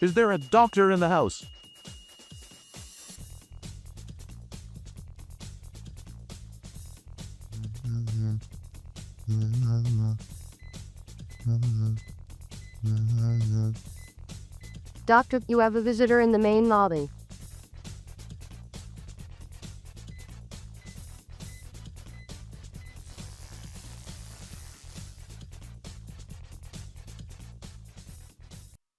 Is there a doctor in the house? Doctor, you have a visitor in the main lobby.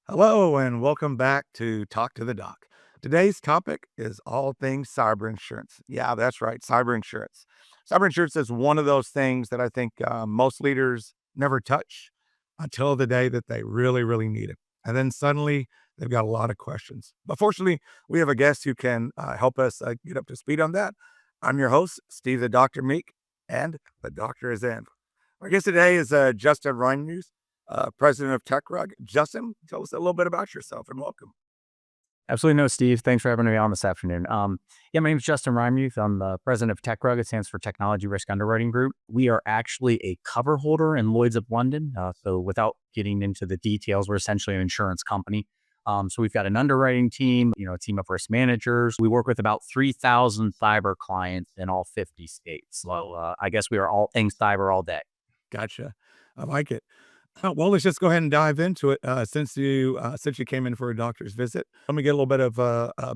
Hello, and welcome back to Talk to the Doc. Today's topic is all things cyber insurance. Yeah, that's right, cyber insurance. Cyber insurance is one of those things that I think most leaders never touch until the day that they really, really need it. And then suddenly they've got a lot of questions. But fortunately, we have a guest who can help us get up to speed on that. I'm your host, Steve the Dr. Meek, and the doctor is in. Our guest today is Justin Reinmuth, president of TechRug. Justin, tell us a little bit about yourself and welcome. Absolutely. No, Steve. Thanks for having me on this afternoon. My name is Justin Reinmuth. I'm the president of TechRug. It stands for Technology Risk Underwriting Group. We are actually a cover holder in Lloyd's of London. So without getting into the details, we're essentially an insurance company. So we've got an underwriting team, a team of risk managers. We work with about 3,000 cyber clients in all 50 states. So I guess we are all things cyber all day. Gotcha. I like it. Well, let's just go ahead and dive into it. Since you came in for a doctor's visit, let me get a little bit of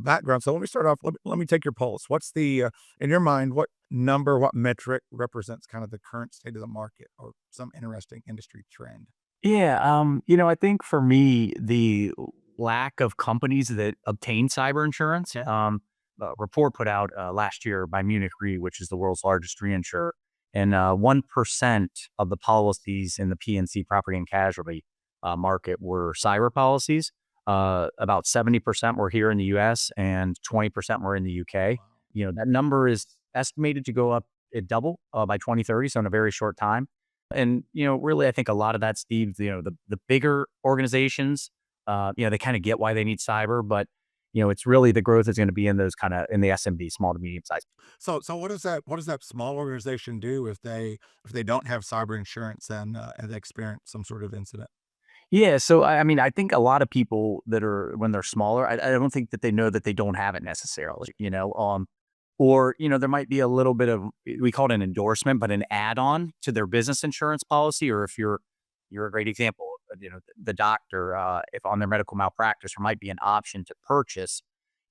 background. So let me start off. Let me take your pulse. What's the in your mind? What number? What metric represents kind of the current state of the market or some interesting industry trend? Yeah. I think for me, the lack of companies that obtain cyber insurance, a report put out last year by Munich Re, which is the world's largest reinsurer, and 1% of the policies in the P&C property and casualty market were cyber policies. About 70% were here in the US and 20% were in the UK. That number is estimated to go up at double by 2030, so in a very short time. And, really, I think a lot of that, Steve, the bigger organizations, they kind of get why they need cyber, but, it's really the growth is going to be in those kind of in the SMB, small to medium size. So what does that small organization do if they don't have cyber insurance and they experience some sort of incident? Yeah. So, I mean, I think a lot of people that are, when they're smaller, I don't think that they know that they don't have it necessarily, or, there might be a little bit of, we call it an endorsement, but an add-on to their business insurance policy. Or if you're a great example, the doctor, if on their medical malpractice, there might be an option to purchase,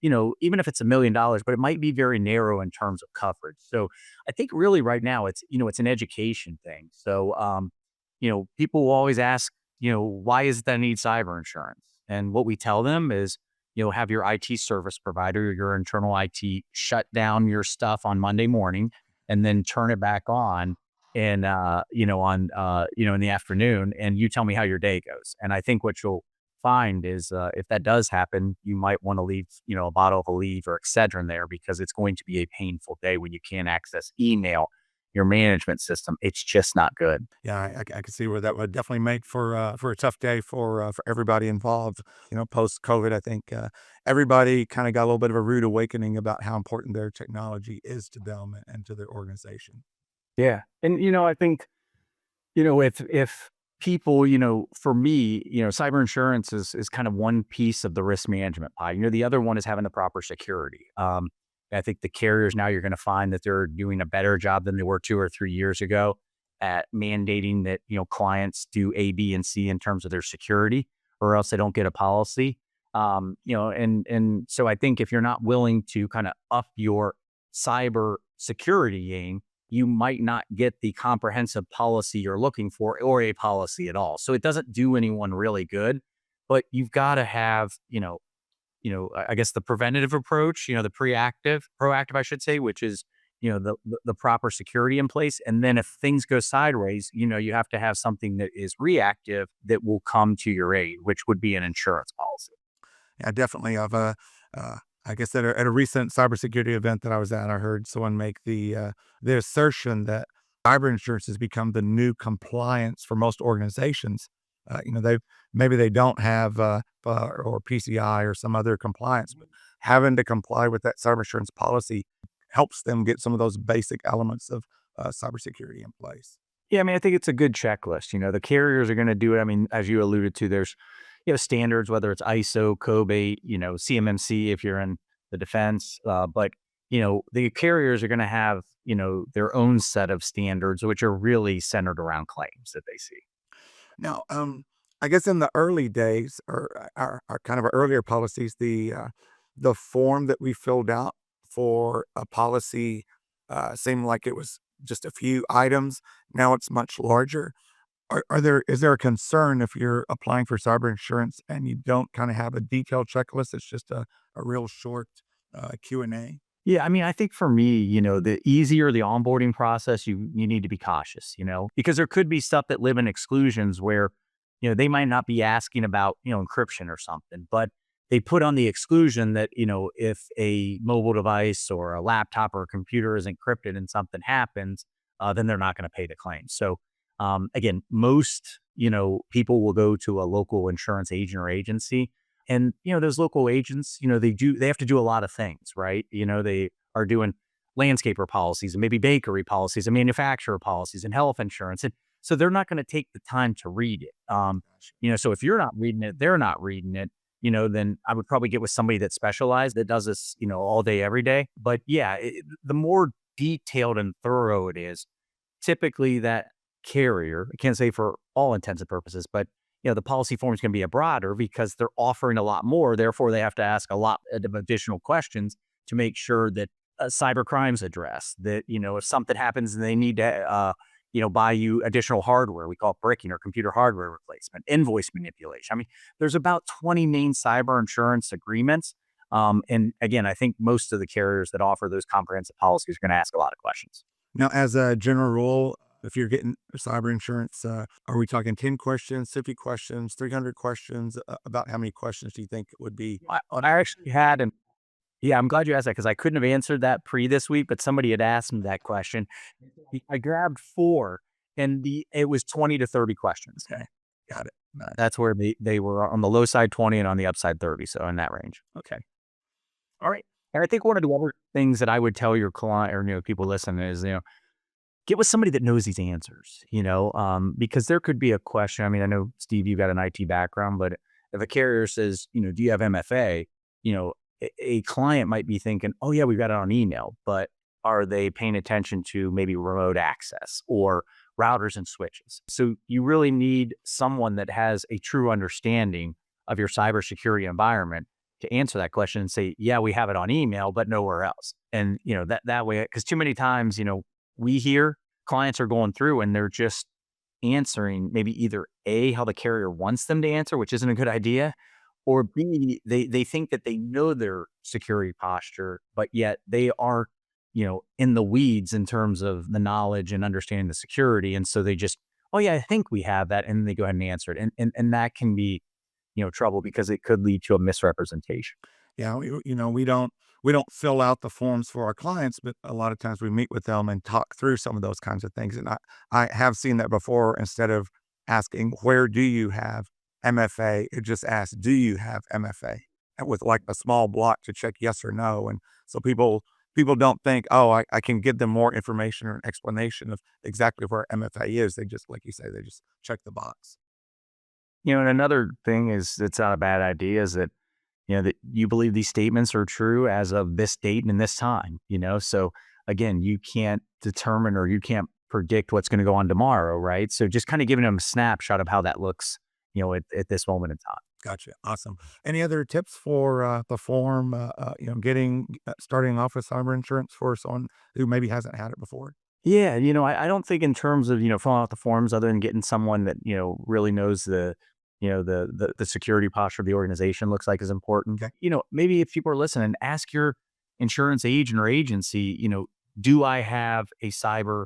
even if it's $1 million, but it might be very narrow in terms of coverage. So I think really right now it's an education thing. So, people will always ask, why is it that I need cyber insurance? And what we tell them is, have your IT service provider, your internal IT shut down your stuff on Monday morning and then turn it back on and, in the afternoon, and you tell me how your day goes. And I think what you'll find is, if that does happen, you might want to leave, a bottle of Aleve or Excedrin there, because it's going to be a painful day when you can't access email, your management system. It's just not good. Yeah, I can see where that would definitely make for a tough day for everybody involved. Post COVID, I think everybody kind of got a little bit of a rude awakening about how important their technology is to them and to their organization. Yeah. And, I think, if people, for me, cyber insurance is kind of one piece of the risk management pie. The other one is having the proper security. I think the carriers now, you're going to find that they're doing a better job than they were 2 or 3 years ago at mandating that, clients do A, B, and C in terms of their security, or else they don't get a policy. And so I think if you're not willing to kind of up your cyber security game, you might not get the comprehensive policy you're looking for, or a policy at all. So it doesn't do anyone really good, but you've got to have, I guess the preventative approach, the proactive, I should say, which is, the proper security in place. And then if things go sideways, you have to have something that is reactive that will come to your aid, which would be an insurance policy. Yeah, definitely. I guess at a recent cybersecurity event that I was at, I heard someone make the assertion that cyber insurance has become the new compliance for most organizations. They don't have or PCI or some other compliance, but having to comply with that cyber insurance policy helps them get some of those basic elements of cybersecurity in place. Yeah, I mean, I think it's a good checklist. The carriers are going to do it. I mean, as you alluded to, there's, standards, whether it's ISO, COBE, CMMC if you're in the defense. But the carriers are going to have, their own set of standards, which are really centered around claims that they see. Now, I guess in the early days or our kind of our earlier policies, the form that we filled out for a policy seemed like it was just a few items. Now it's much larger. Is there a concern if you're applying for cyber insurance and you don't kind of have a detailed checklist? It's just a real short Q&A. Yeah, I mean, I think for me, the easier the onboarding process, you need to be cautious, because there could be stuff that live in exclusions where, they might not be asking about, encryption or something, but they put on the exclusion that, if a mobile device or a laptop or a computer is encrypted and something happens, then they're not going to pay the claim. So, again, most, people will go to a local insurance agent or agency. And, those local agents, they have to do a lot of things, right? They are doing landscaper policies and maybe bakery policies and manufacturer policies and health insurance. And so they're not going to take the time to read it. So if you're not reading it, they're not reading it, then I would probably get with somebody that's specialized that does this, all day, every day. But yeah, the more detailed and thorough it is, typically that carrier, I can't say for all intents and purposes, but the policy form is going to be a broader because they're offering a lot more. Therefore, they have to ask a lot of additional questions to make sure that cyber crimes addressed. That if something happens and they need to, buy you additional hardware, we call it bricking or computer hardware replacement, invoice manipulation. I mean, there's about 20 main cyber insurance agreements. And again, I think most of the carriers that offer those comprehensive policies are going to ask a lot of questions. Now, as a general rule, if you're getting cyber insurance, are we talking 10 questions, 50 questions, 300 questions? About how many questions do you think would be? I actually had, and yeah, I'm glad you asked that because I couldn't have answered that this week, but somebody had asked me that question. I grabbed 4 and it was 20 to 30 questions. Okay, got it. Nice. That's where they were on the low side 20 and on the upside 30. So in that range. Okay. All right. And I think one of the other things that I would tell your client or, people listening is, get with somebody that knows these answers, because there could be a question. I mean, I know, Steve, you've got an IT background, but if a carrier says, do you have MFA? A client might be thinking, oh yeah, we've got it on email, but are they paying attention to maybe remote access or routers and switches? So you really need someone that has a true understanding of your cybersecurity environment to answer that question and say, yeah, we have it on email, but nowhere else. And, that way, because too many times, we hear clients are going through and they're just answering maybe either A, how the carrier wants them to answer, which isn't a good idea, or B, they think that they know their security posture, but yet they are, in the weeds in terms of the knowledge and understanding the security. And so they just, oh yeah, I think we have that. And they go ahead and answer it. And that can be, trouble because it could lead to a misrepresentation. Yeah, we don't fill out the forms for our clients, but a lot of times we meet with them and talk through some of those kinds of things. And I have seen that before. Instead of asking, where do you have MFA? It just asks, do you have MFA? And with like a small block to check yes or no. And so people don't think, oh, I can give them more information or an explanation of exactly where MFA is. They just, like you say, they just check the box. And another thing is, it's not a bad idea, is that that you believe these statements are true as of this date and this time, So again, you can't determine or you can't predict what's going to go on tomorrow, right? So just kind of giving them a snapshot of how that looks, at this moment in time. Gotcha. Awesome. Any other tips for the form, starting off with cyber insurance for someone who maybe hasn't had it before? Yeah, I don't think in terms of, filling out the forms, other than getting someone that, really knows the security posture of the organization looks like is important. Okay. Maybe if people are listening, ask your insurance agent or agency, do I have a cyber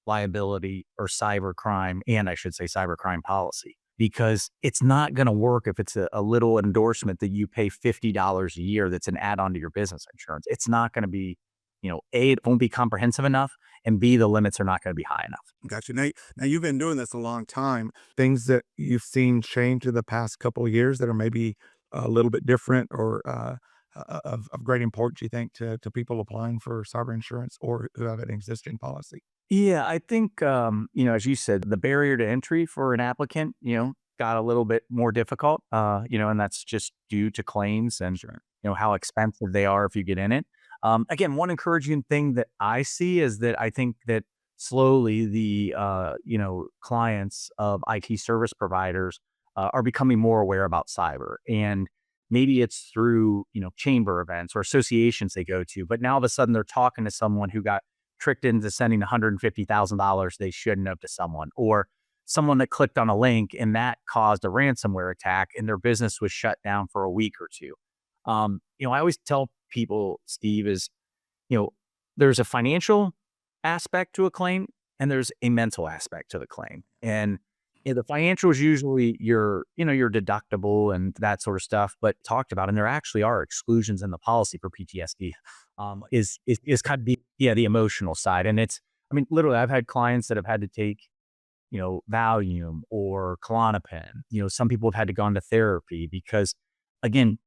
liability or cyber crime, and I should say cyber crime policy? Because it's not going to work if it's a little endorsement that you pay $50 a year that's an add-on to your business insurance. It's not going to be, A, it won't be comprehensive enough, and B, the limits are not going to be high enough. Gotcha. Now you've been doing this a long time. Things that you've seen change in the past couple of years that are maybe a little bit different or of great importance, you think, to people applying for cyber insurance or who have an existing policy? Yeah, I think, as you said, the barrier to entry for an applicant, got a little bit more difficult, and that's just due to claims and how expensive they are if you get in it. Again, one encouraging thing that I see is that I think that slowly the clients of IT service providers are becoming more aware about cyber, and maybe it's through chamber events or associations they go to, but now all of a sudden they're talking to someone who got tricked into sending $150,000 they shouldn't have to someone, or someone that clicked on a link and that caused a ransomware attack and their business was shut down for a week or two. I always tell people, Steve, is, you know, there's a financial aspect to a claim and there's a mental aspect to the claim. And the financial is usually your deductible and that sort of stuff, but talked about, and there actually are exclusions in the policy for PTSD, is kind of the emotional side. And I mean, literally, I've had clients that have had to take, Valium or Klonopin. Some people have had to go into therapy because, again,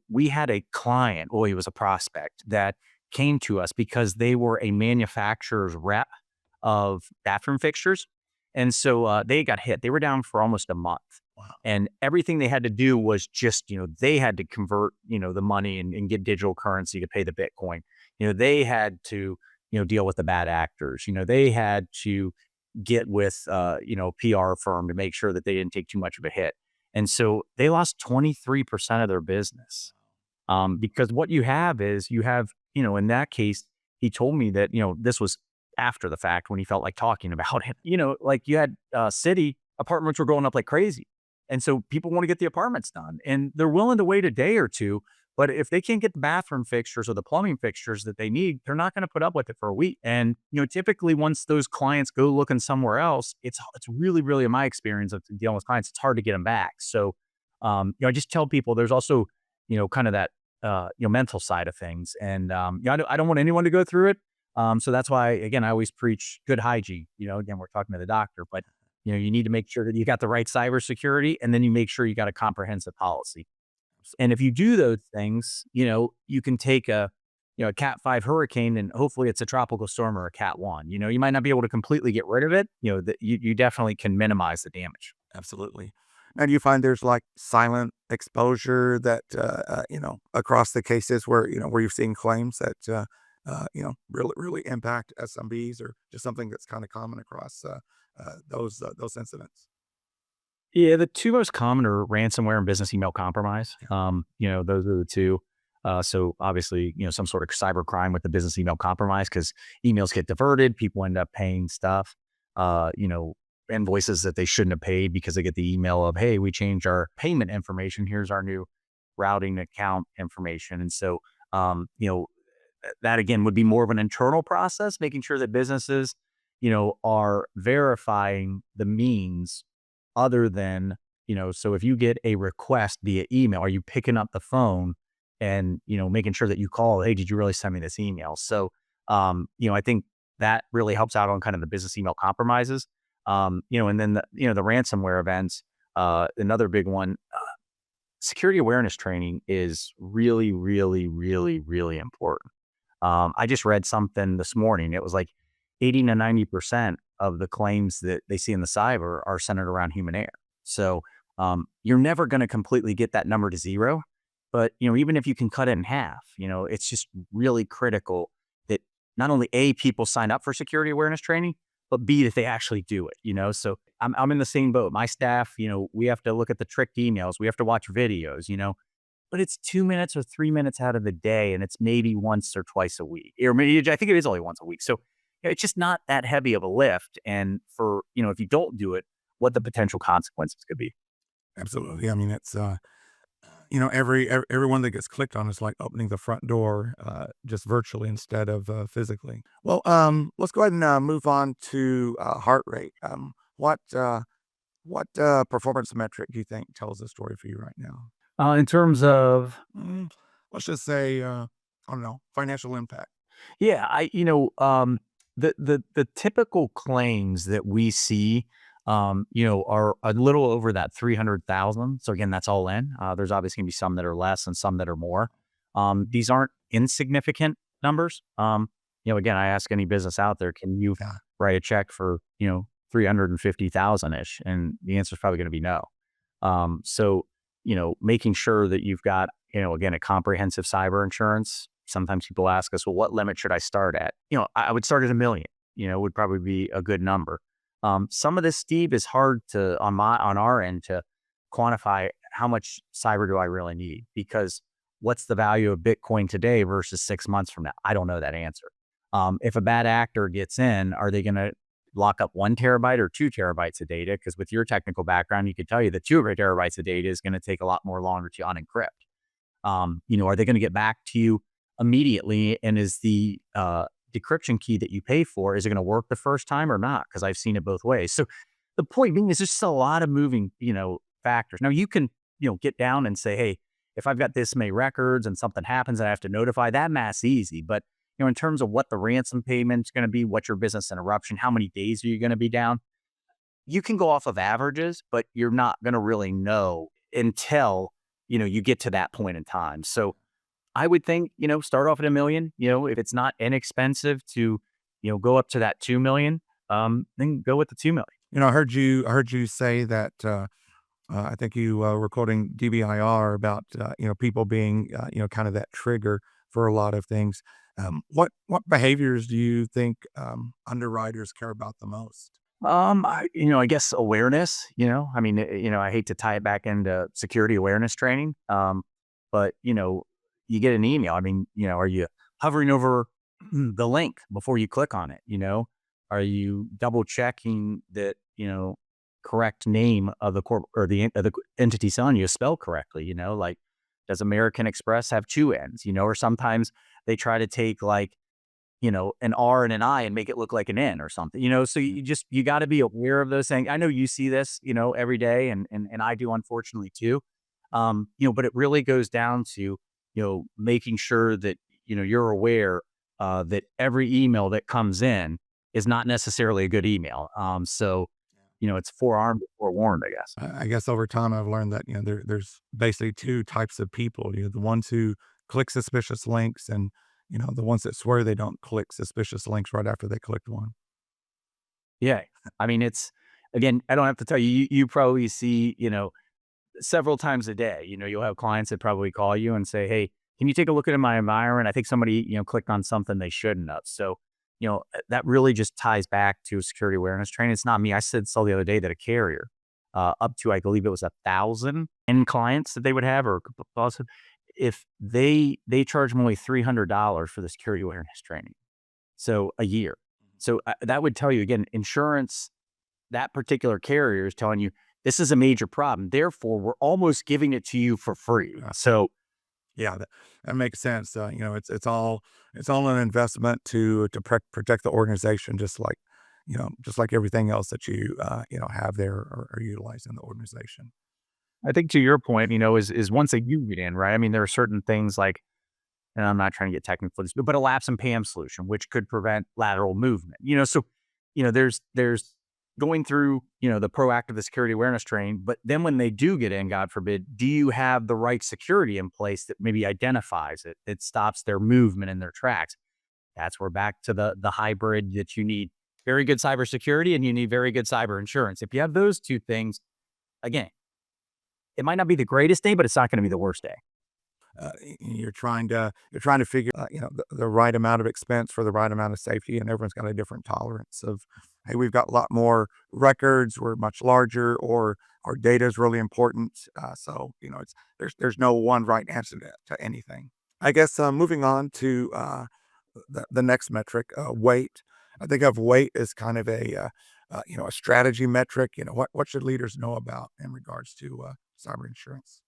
we had a client, well, he was a prospect that came to us because they were a manufacturer's rep of bathroom fixtures. And so they got hit. They were down for almost a month. Wow. And everything they had to do was just, they had to convert, the money and get digital currency to pay the Bitcoin. They had to, deal with the bad actors. They had to get with, PR firm to make sure that they didn't take too much of a hit. And so they lost 23% of their business. Because what you have is in that case, he told me that, this was after the fact when he felt like talking about it, like you had city apartments were going up like crazy. And so people want to get the apartments done and they're willing to wait a day or two. But if they can't get the bathroom fixtures or the plumbing fixtures that they need, they're not going to put up with it for a week. And, typically once those clients go looking somewhere else, it's really, really, in my experience of dealing with clients, it's hard to get them back. So, I just tell people there's also, kind of that, mental side of things. And, I don't want anyone to go through it. So that's why, again, I always preach good hygiene. Again, we're talking to the doctor, but, you need to make sure that you got the right cybersecurity, and then you make sure you got a comprehensive policy. And if you do those things, you can take a Cat 5 hurricane and hopefully it's a tropical storm or a Cat 1. You might not be able to completely get rid of it. You definitely can minimize the damage. Absolutely. And you find there's like silent exposure that, across the cases where, where you've seen claims that, really, really impact SMBs, or just something that's kind of common across those incidents. Yeah, the two most common are ransomware and business email compromise. Those are the two. So obviously, some sort of cyber crime with the business email compromise, because emails get diverted, people end up paying stuff, invoices that they shouldn't have paid because they get the email of, hey, we changed our payment information. Here's our new routing account information. And so, that again would be more of an internal process, making sure that businesses, are verifying the means other than, so if you get a request via email, are you picking up the phone and, making sure that you call, hey, did you really send me this email? So, I think that really helps out on kind of the business email compromises. And then the ransomware events, another big one, security awareness training is really, really, really, really important. I just read something this morning. It was like 80 to 90% of the claims that they see in the cyber are centered around human error. So you're never going to completely get that number to zero. But, even if you can cut it in half, it's just really critical that not only A, people sign up for security awareness training, but B, that they actually do it, So I'm in the same boat. My staff, we have to look at the tricked emails. We have to watch videos, but it's 2 minutes or 3 minutes out of the day. And it's maybe once or twice a week, or maybe I think it is only once a week. So it's just not that heavy of a lift. And for, if you don't do it, what the potential consequences could be. Absolutely. I mean, it's, everyone that gets clicked on is like opening the front door, just virtually instead of physically. Well, let's go ahead and move on to heart rate. What performance metric do you think tells the story for you right now? In terms of, Let's just say, I don't know, financial impact. yeah, the typical claims that we see, are a little over that 300,000. So again, that's all in. There's obviously gonna be some that are less and some that are more. These aren't insignificant numbers. Again, I ask any business out there, can you write a check for, 350,000 ish? And the answer is probably going to be no. So, making sure that you've got, again, a comprehensive cyber insurance. Sometimes people ask us, well, what limit should I start at? I would start at $1 million, would probably be a good number. Some of this, Steve, is hard on our end to quantify how much cyber do I really need, because what's the value of Bitcoin today versus 6 months from now? I don't know that answer. If a bad actor gets in, are they going to lock up 1 terabyte or 2 terabytes of data? Because with your technical background, you could tell you that 2 terabytes of data is going to take a lot more longer to unencrypt. Are they going to get back to you immediately? And is the decryption key that you pay for, is it going to work the first time or not? Because I've seen it both ways. So the point being is there's just a lot of moving, factors. Now you can, get down and say, hey, if I've got this many records and something happens and I have to notify, that math's easy. But in terms of what the ransom payment's going to be, what's your business interruption, how many days are you going to be down? You can go off of averages, but you're not going to really know until, you get to that point in time. So I would think, start off at $1 million, if it's not inexpensive to, go up to that 2 million, then go with the 2 million. I heard you say that, I think you were quoting DBIR about, people being, kind of that trigger for a lot of things. What behaviors do you think underwriters care about the most? I guess awareness, I hate to tie it back into security awareness training. But you get an email. Are you hovering over the link before you click on it? Are you double checking that, correct name of the corp or the entity selling you is spelled correctly? Like, does American Express have 2 N's, or sometimes they try to take like, an R and an I and make it look like an N or something, so you got to be aware of those things. I know you see this, every day, and I do, unfortunately, too. But it really goes down to, making sure that, you're aware that every email that comes in is not necessarily a good email. So, it's forearmed before warned, I guess. I guess over time I've learned that, there's basically 2 types of people. The ones who click suspicious links, and the ones that swear they don't click suspicious links right after they clicked one. Yeah. It's, again, I don't have to tell you, you probably see, several times a day, you'll have clients that probably call you and say, hey, can you take a look at my environment? I think somebody, clicked on something they shouldn't have. So, that really just ties back to security awareness training. It's not me. I saw the other day that a carrier, up to, I believe it was 1,000 end clients that they would have, or if they charge them only $300 for the security awareness training. So a year. So that would tell you, again, insurance, that particular carrier is telling you, this is a major problem. Therefore, we're almost giving it to you for free. So, yeah, that makes sense. It's all an investment to protect the organization, just like everything else that you have there or utilize in the organization. I think to your point, is once you get in, right? There are certain things like, and I'm not trying to get technical, but a lapse in PAM solution, which could prevent lateral movement. So, there's going through, the proactive, the security awareness training, but then when they do get in, God forbid, do you have the right security in place that maybe identifies it, that stops their movement in their tracks? That's where back to the hybrid, that you need very good cybersecurity and you need very good cyber insurance. If you have those 2 things, again, it might not be the greatest day, but it's not going to be the worst day. You're trying to figure, the right amount of expense for the right amount of safety, and everyone's got a different tolerance of, hey, we've got a lot more records, we're much larger, or our data is really important. So, there's no one right answer to anything. I guess, moving on to the next metric, weight. I think of weight as kind of a strategy metric. What should leaders know about in regards to cyber insurance?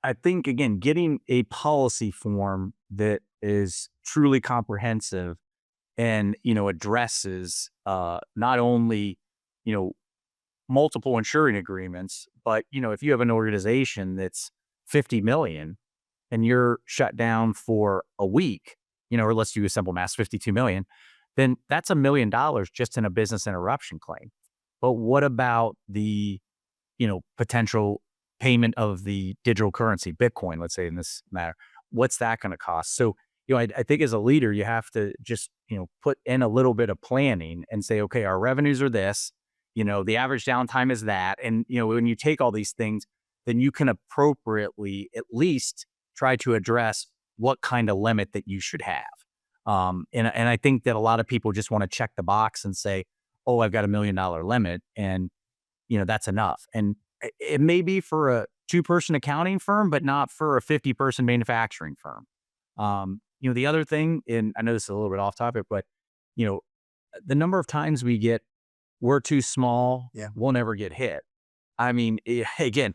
I think, again, getting a policy form that is truly comprehensive and, addresses not only, multiple insuring agreements, but, if you have an organization that's 50 million and you're shut down for a week, or let's do a simple math, 52 million, then that's $1 million just in a business interruption claim. But what about the, potential payment of the digital currency, Bitcoin, let's say in this matter? What's that going to cost? So, I think as a leader, you have to just, put in a little bit of planning and say, okay, our revenues are this, the average downtime is that. And, when you take all these things, then you can appropriately at least try to address what kind of limit that you should have. And I think that a lot of people just want to check the box and say, oh, I've got $1 million limit, and that's enough. And it may be for a 2-person accounting firm, but not for a 50-person manufacturing firm. The other thing, and I know this is a little bit off topic, but you know, the number of times we get, we're too small, Yeah. we'll never get hit. I mean, again,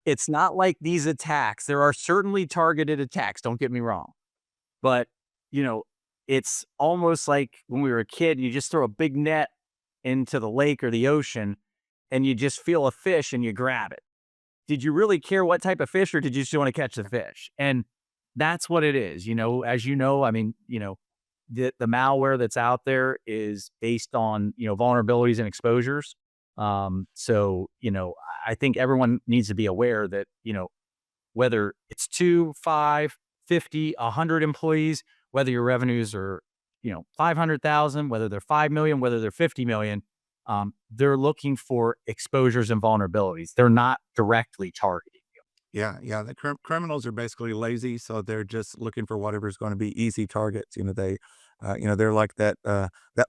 it's not like these attacks. There are certainly targeted attacks. Don't get me wrong, but it's almost like when we were a kid, you just throw a big net into the lake or the ocean, and you just feel a fish and you grab it. Did you really care what type of fish, or did you just want to catch the fish? And that's what it is. As I mean, the malware that's out there is based on, vulnerabilities and exposures. So, I think everyone needs to be aware that, whether it's 2, 5, 50, 100 employees, whether your revenues are, 500,000, whether they're 5 million, whether they're 50 million, they're looking for exposures and vulnerabilities. They're not directly targeting you. Yeah. The criminals are basically lazy, so they're just looking for whatever's going to be easy targets. They're like that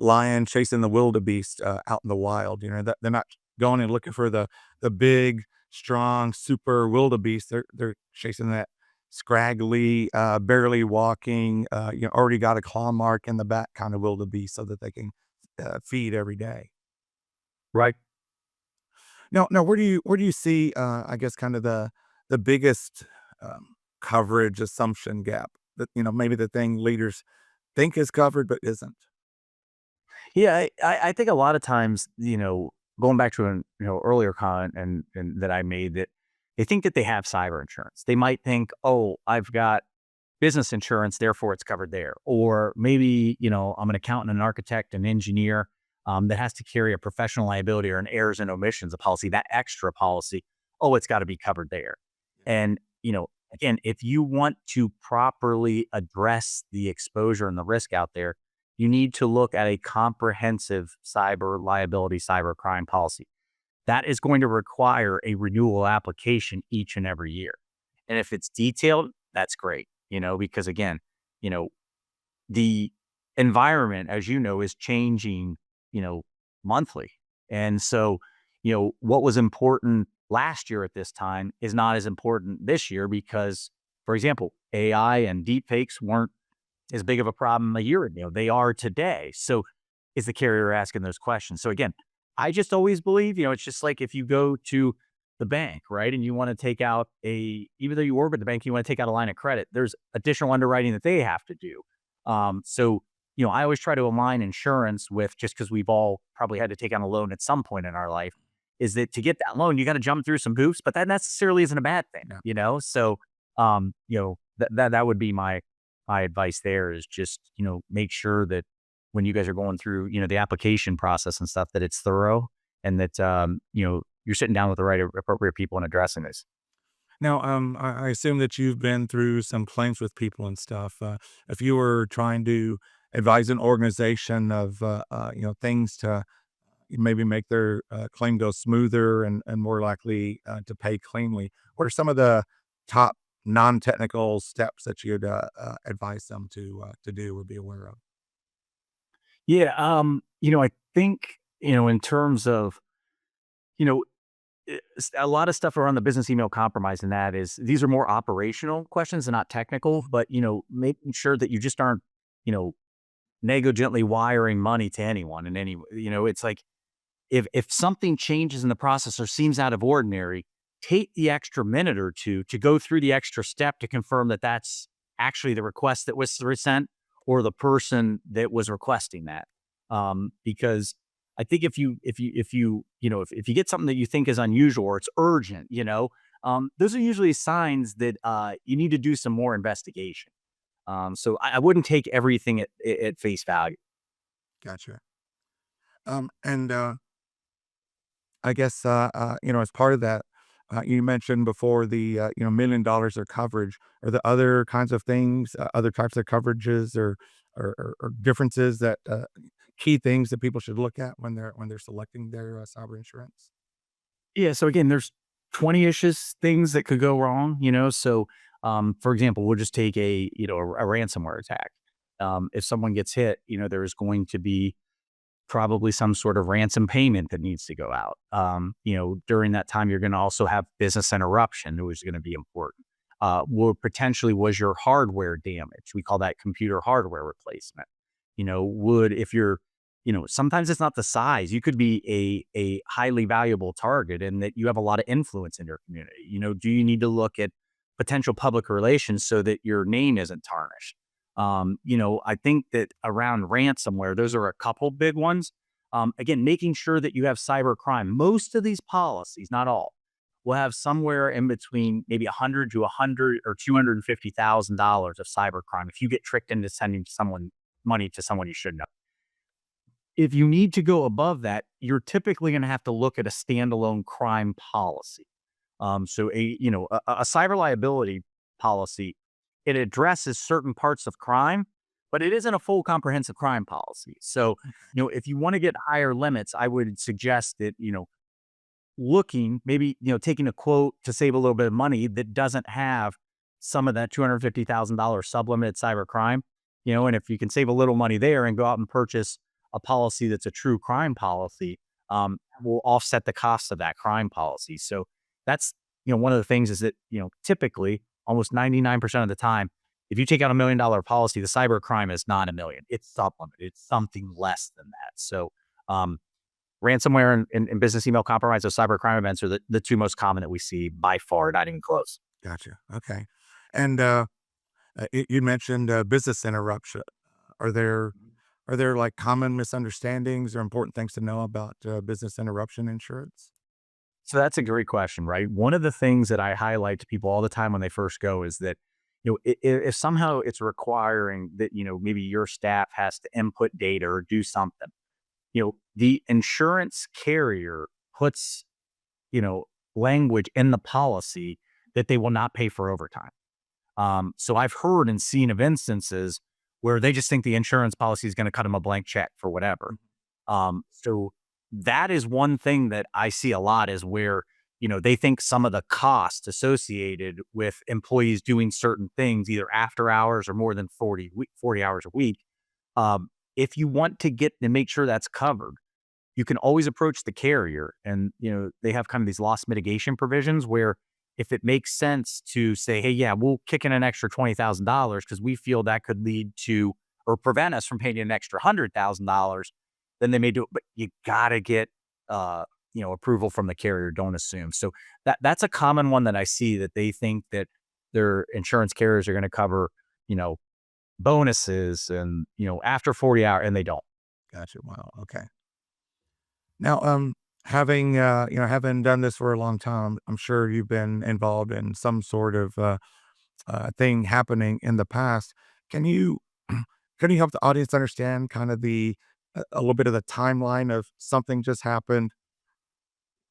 lion chasing the wildebeest out in the wild. They're not going and looking for the big, strong, super wildebeest. They're chasing that scraggly, barely walking, already got a claw mark in the back kind of wildebeest, so that they can feed every day. Right. Now, where do you see, I guess, kind of the biggest coverage assumption gap that maybe the thing leaders think is covered but isn't? Yeah, I think a lot of times, going back to an earlier comment and that I made, that they think that they have cyber insurance. They might think, oh, I've got business insurance, therefore it's covered there. Or maybe, I'm an accountant, an architect, an engineer, that has to carry a professional liability or an errors and omissions, a policy, that extra policy. Oh, it's got to be covered there. And, again, if you want to properly address the exposure and the risk out there, you need to look at a comprehensive cyber liability, cyber crime policy. That is going to require a renewal application each and every year. And if it's detailed, that's great, because again, the environment, as is changing, monthly. And so, what was important last year at this time is not as important this year because, for example, AI and deepfakes weren't as big of a problem a year ago. They are today. So is the carrier asking those questions? So again, I just always believe, it's just like if you go to the bank, right? And you want to take out even though you work at the bank, you want to take out a line of credit, there's additional underwriting that they have to do. So, I always try to align insurance with, just because we've all probably had to take on a loan at some point in our life, is that to get that loan, you got to jump through some hoops, but that necessarily isn't a bad thing, So, that would be my advice there, is just, make sure that when you guys are going through, the application process and stuff, that it's thorough and that, you're sitting down with the right appropriate people and addressing this. Now, I assume that you've been through some claims with people and stuff. If you were trying to advise an organization of, things to maybe make their claim go smoother and more likely to pay cleanly, what are some of the top non-technical steps that you'd advise them to do or be aware of? Yeah. I think, in terms of, you know, a lot of stuff around the business email compromise, and that is, these are more operational questions and not technical, but, making sure that you just aren't, negligently wiring money to anyone in any, it's like, if something changes in the process or seems out of ordinary, take the extra minute or two to go through the extra step to confirm that that's actually the request that was sent or the person that was requesting that. Because I think if you get something that you think is unusual or it's urgent, those are usually signs that you need to do some more investigation. So I wouldn't take everything at face value. Gotcha. And I guess, as part of that, you mentioned before the, $1 million of coverage. Are there other kinds of things, other types of coverages or differences that, key things that people should look at when they're selecting their cyber insurance? Yeah. So again, there's 20-ish things that could go wrong, So, for example, we'll just take a ransomware attack. If someone gets hit, there's going to be probably some sort of ransom payment that needs to go out. During that time, you're going to also have business interruption, which is going to be important. Was your hardware damaged? We call that computer hardware replacement. If you're, sometimes it's not the size. You could be a highly valuable target and that you have a lot of influence in your community. Do you need to look at potential public relations so that your name isn't tarnished? I think that around ransomware, those are a couple big ones. Again, making sure that you have cyber crime. Most of these policies, not all, will have somewhere in between maybe 100 to 100 or $250,000 of cyber crime if you get tricked into sending someone money to someone you shouldn't have. If you need to go above that, you're typically going to have to look at a standalone crime policy. So a cyber liability policy, it addresses certain parts of crime, but it isn't a full comprehensive crime policy. So, if you want to get higher limits, I would suggest that, looking, maybe, taking a quote to save a little bit of money that doesn't have some of that $250,000 sublimit cyber crime, and if you can save a little money there and go out and purchase a policy that's a true crime policy, will offset the cost of that crime policy. So that's, one of the things is that, typically almost 99% of the time, if you take out $1 million policy, the cyber crime is not $1 million. It's supplement. It's something less than that. So, ransomware and business email compromise, those cyber crime events are the two most common that we see by far, not even close. Gotcha. Okay. And you mentioned business interruption. Are there like common misunderstandings or important things to know about business interruption insurance? So that's a great question, right? One of the things that I highlight to people all the time when they first go is that, if somehow it's requiring that, maybe your staff has to input data or do something, the insurance carrier puts, language in the policy that they will not pay for overtime. So I've heard and seen of instances where they just think the insurance policy is going to cut them a blank check for whatever. So that is one thing that I see a lot is where, they think some of the costs associated with employees doing certain things, either after hours or more than 40 hours a week. If you want to get and make sure that's covered, you can always approach the carrier and, they have kind of these loss mitigation provisions where if it makes sense to say, hey, yeah, we'll kick in an extra $20,000 because we feel that could lead to or prevent us from paying an extra $100,000, then they may do it. But you got to get, approval from the carrier. Don't assume. So that's a common one that I see that they think that their insurance carriers are going to cover, bonuses and, after 40 hours, and they don't. Gotcha. Wow. Okay. Now, having done this for a long time, I'm sure you've been involved in some sort of thing happening in the past. Can you can you help the audience understand kind of a little bit of the timeline of something just happened?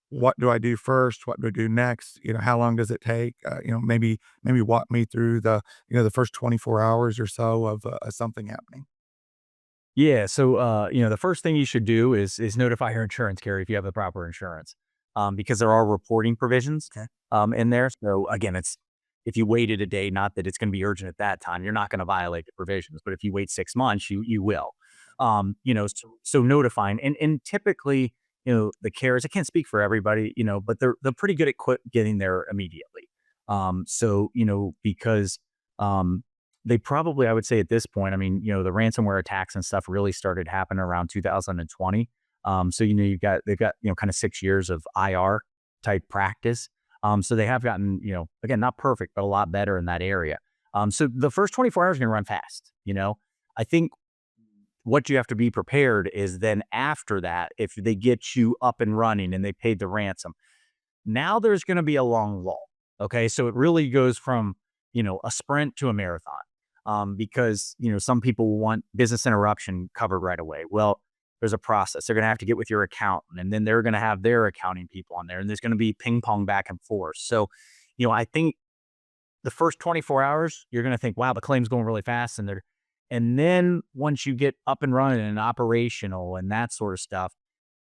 What do I do first? What do I do next? How long does it take? Maybe walk me through the first 24 hours or so of something happening. Yeah. So, the first thing you should do is notify your insurance carrier if you have the proper insurance, because there are reporting provisions Okay. in there. So again, if you waited a day, not that it's going to be urgent at that time, you're not going to violate the provisions. But if you wait 6 months, you will. So notifying and typically, the carriers, I can't speak for everybody, but they're pretty good at getting there immediately. Because they probably, I would say at this point, I mean, the ransomware attacks and stuff really started happening around 2020. So, they've got, kind of 6 years of IR type practice. So they have gotten, again, not perfect, but a lot better in that area. So the first 24 hours are going to run fast. I think what you have to be prepared is then after that, if they get you up and running and they paid the ransom, now there's going to be a long lull. Okay. So it really goes from, a sprint to a marathon. Because, some people want business interruption covered right away. Well, there's a process. They're going to have to get with your accountant and then they're going to have their accounting people on there and there's going to be ping pong back and forth. So, I think the first 24 hours, you're going to think, wow, the claim's going really fast. And then once you get up and running and operational and that sort of stuff,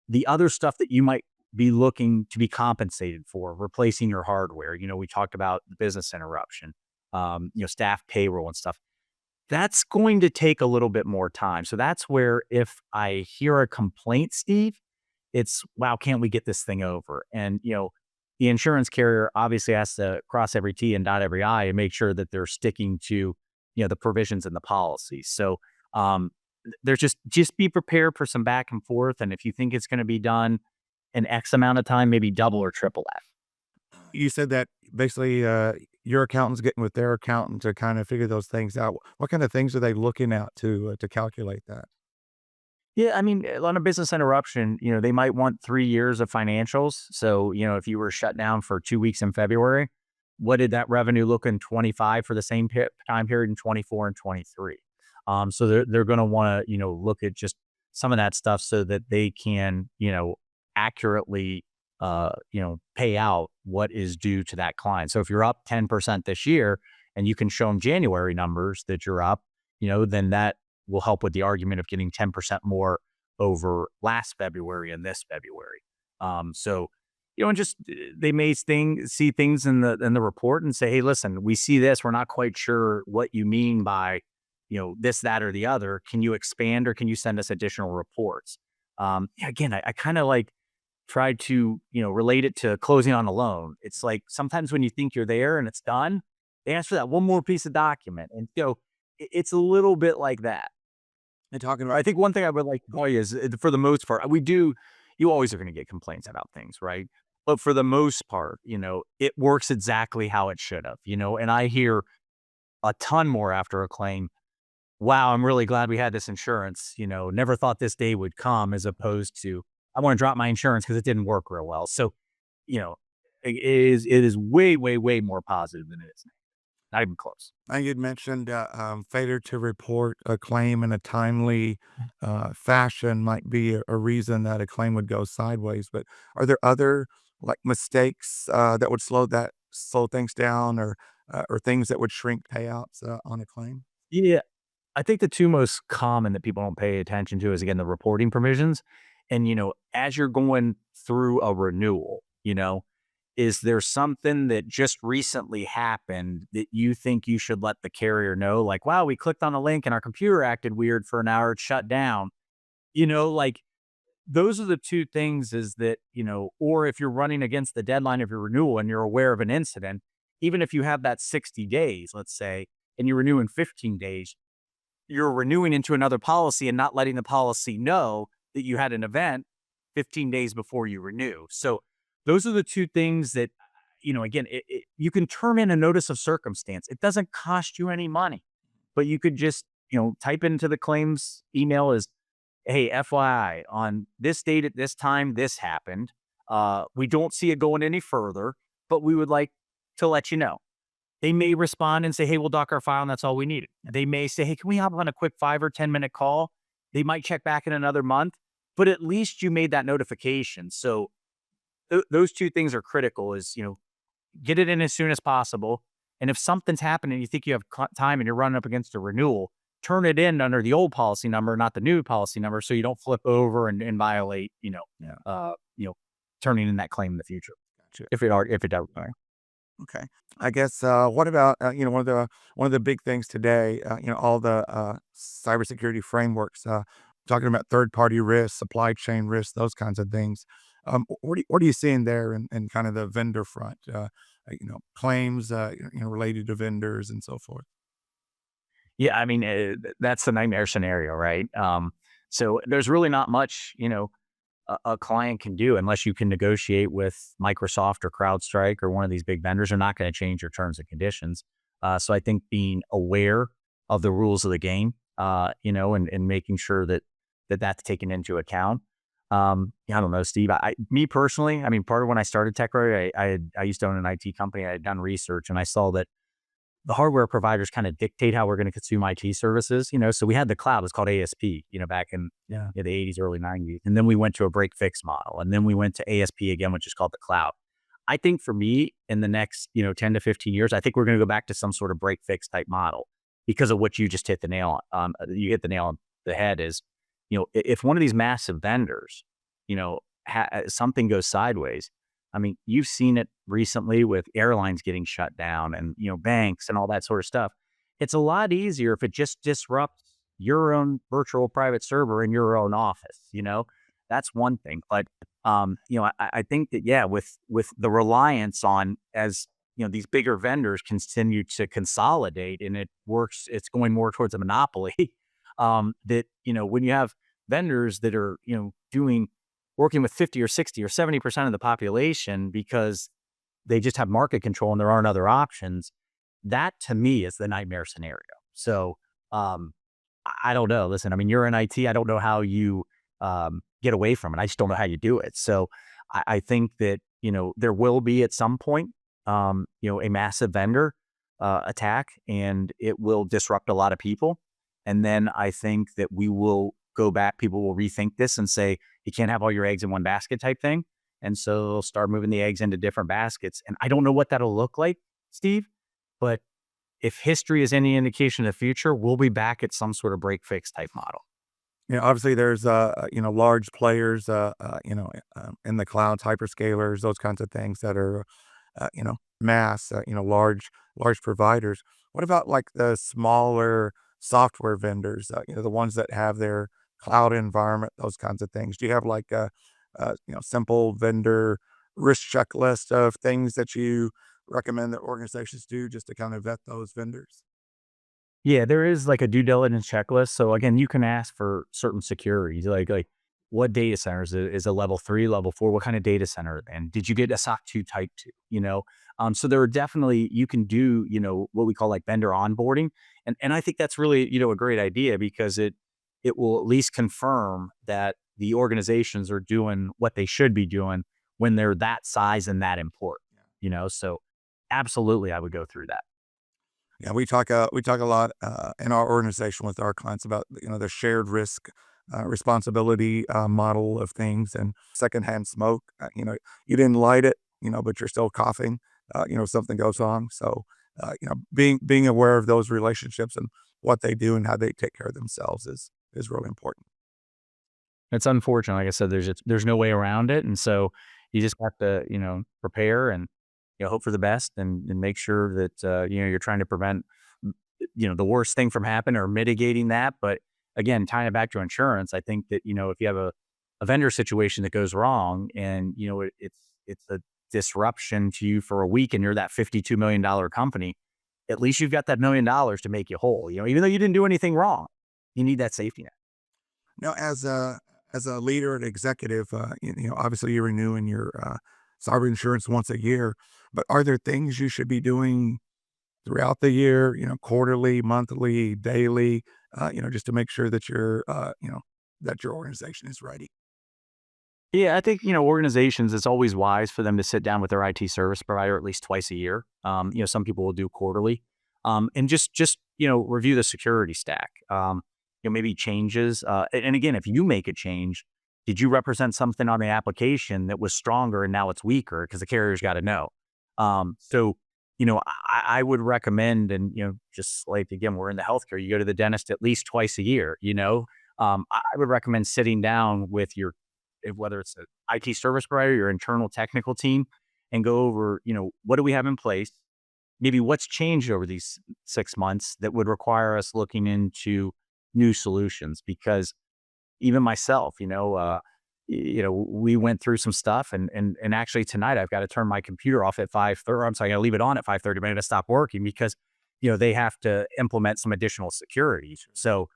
the other stuff that you might be looking to be compensated for replacing your hardware. We talked about the business interruption, staff payroll and stuff. That's going to take a little bit more time. So that's where if I hear a complaint, Steve, it's, wow, can't we get this thing over? And, the insurance carrier obviously has to cross every T and dot every I and make sure that they're sticking to, the provisions in the policy. So, there's just be prepared for some back and forth. And if you think it's going to be done in X amount of time, maybe double or triple that. You said that basically your accountant's getting with their accountant to kind of figure those things out. What kind of things are they looking at to calculate that? Yeah, I mean, on a business interruption, they might want 3 years of financials. So, if you were shut down for 2 weeks in February, what did that revenue look in 25 for the same time period in 24 and 23? So they're going to want to, look at just some of that stuff so that they can, accurately, pay out what is due to that client. So if you're up 10% this year and you can show them January numbers that you're up, then that will help with the argument of getting 10% more over last February and this February. So, and just they may see things in the report and say, hey, listen, we see this. We're not quite sure what you mean by, this, that, or the other. Can you expand or can you send us additional reports? Again, I kind of like tried to, relate it to closing on a loan. It's like sometimes when you think you're there and it's done, they ask for that one more piece of document. And, it's a little bit like that. And talking about, I think one thing I would like to tell you is for the most part, you always are going to get complaints about things, right? But for the most part, it works exactly how it should have, and I hear a ton more after a claim. Wow, I'm really glad we had this insurance, never thought this day would come, as opposed to, I want to drop my insurance because it didn't work real well. So, it is way, way, way more positive than it is now. Not even close. I think you'd mentioned failure to report a claim in a timely fashion might be a reason that a claim would go sideways. But are there other like mistakes that would slow things down, or things that would shrink payouts on a claim? Yeah. I think the two most common that people don't pay attention to is, again, the reporting provisions. And, as you're going through a renewal, is there something that just recently happened that you think you should let the carrier know? Like, wow, we clicked on a link and our computer acted weird for an hour. It shut down. Like those are the two things is that, or if you're running against the deadline of your renewal and you're aware of an incident, even if you have that 60 days, let's say, and you renew in 15 days, you're renewing into another policy and not letting the policy know that you had an event 15 days before you renew. So those are the two things that, again, you can turn in a notice of circumstance. It doesn't cost you any money, but you could just, type into the claims email is, hey, FYI, on this date at this time, this happened. We don't see it going any further, but we would like to let you know. They may respond and say, hey, we'll dock our file and that's all we needed. They may say, hey, can we hop on a quick 5 or 10-minute call? They might check back in another month, but at least you made that notification. So those two things are critical is, get it in as soon as possible. And if something's happening, you think you have time and you're running up against a renewal, turn it in under the old policy number, not the new policy number. So you don't flip over and violate, turning in that claim in the future. Gotcha. If it does. Okay. I guess what about one of the big things today? All the cybersecurity frameworks talking about third party risks, supply chain risks, those kinds of things. What are you seeing there in kind of the vendor front? Claims related to vendors and so forth. Yeah, I mean that's the nightmare scenario, right? So there's really not much a client can do unless you can negotiate with Microsoft or CrowdStrike or one of these big vendors. Are not going to change your terms and conditions. So I think being aware of the rules of the game, and making sure that that's taken into account. I don't know, Steve. Me personally, I mean, part of when I started TechRoad, I used to own an IT company. I had done research and I saw that the hardware providers kind of dictate how we're going to consume IT services, so we had the cloud. It's called ASP, back in the 80s, early 90s. And then we went to a break fix model. And then we went to ASP again, which is called the cloud. I think for me in the next, 10 to 15 years, I think we're going to go back to some sort of break fix type model because of what you just hit the nail on. You hit the nail on the head is, if one of these massive vendors, something goes sideways. I mean, you've seen it recently with airlines getting shut down and, banks and all that sort of stuff. It's a lot easier if it just disrupts your own virtual private server in your own office. That's one thing. But, I think that, yeah, with the reliance on, as, these bigger vendors continue to consolidate and it's going more towards a monopoly. That, when you have vendors that are, working with 50 or 60 or 70% of the population because they just have market control and there aren't other options, that to me is the nightmare scenario. So, I don't know. Listen, I mean, you're in IT. I don't know how you get away from it. I just don't know how you do it. So I think that, there will be at some point, a massive vendor attack, and it will disrupt a lot of people. And then I think that we will go back. People will rethink this and say, you can't have all your eggs in one basket type thing. And so they'll start moving the eggs into different baskets. And I don't know what that'll look like, Steve, but if history is any indication of the future, we'll be back at some sort of break fix type model. Obviously there's, large players, in the cloud, hyperscalers, those kinds of things that are, mass, large providers. What about like the smaller software vendors, the ones that have their cloud environment, those kinds of things? Do you have like a simple vendor risk checklist of things that you recommend that organizations do just to kind of vet those vendors? Yeah, there is like a due diligence checklist. So again, you can ask for certain securities, like what data centers is a level 3, level 4, what kind of data center, and did you get a SOC 2 type 2, so there are definitely, you can do, what we call like vendor onboarding. And I think that's really, a great idea because it will at least confirm that the organizations are doing what they should be doing when they're that size and that important, so absolutely I would go through that. Yeah, we talk a lot in our organization with our clients about the shared risk responsibility model of things and secondhand smoke. You didn't light it, but you're still coughing. Something goes wrong. So being aware of those relationships and what they do and how they take care of themselves is really important. It's unfortunate. Like I said, there's no way around it. And so you just have to, prepare and, hope for the best and make sure that, you're trying to prevent, the worst thing from happening or mitigating that. But again, tying it back to insurance, I think that, if you have a vendor situation that goes wrong and, it's a disruption to you for a week and you're that $52 million company, at least you've got that $1 million to make you whole, even though you didn't do anything wrong, you need that safety net. Now, as a leader and executive, obviously you're renewing your cyber insurance once a year, but are there things you should be doing throughout the year, quarterly, monthly, daily, just to make sure that that your organization is ready? Yeah, I think, organizations, it's always wise for them to sit down with their IT service provider at least twice a year. Some people will do quarterly. And just, review the security stack. Maybe changes. And again, if you make a change, did you represent something on the application that was stronger and now it's weaker? Because the carrier's got to know. So, I would recommend, and, just like, again, we're in the healthcare, you go to the dentist at least twice a year, I would recommend sitting down with whether it's an IT service provider, your internal technical team, and go over, what do we have in place? Maybe what's changed over these 6 months that would require us looking into new solutions. Because even myself, we went through some stuff and actually tonight I've got to turn my computer off at 5:30. I'm sorry, I got to leave it on at 5:30, but I got to stop working because, they have to implement some additional security. So,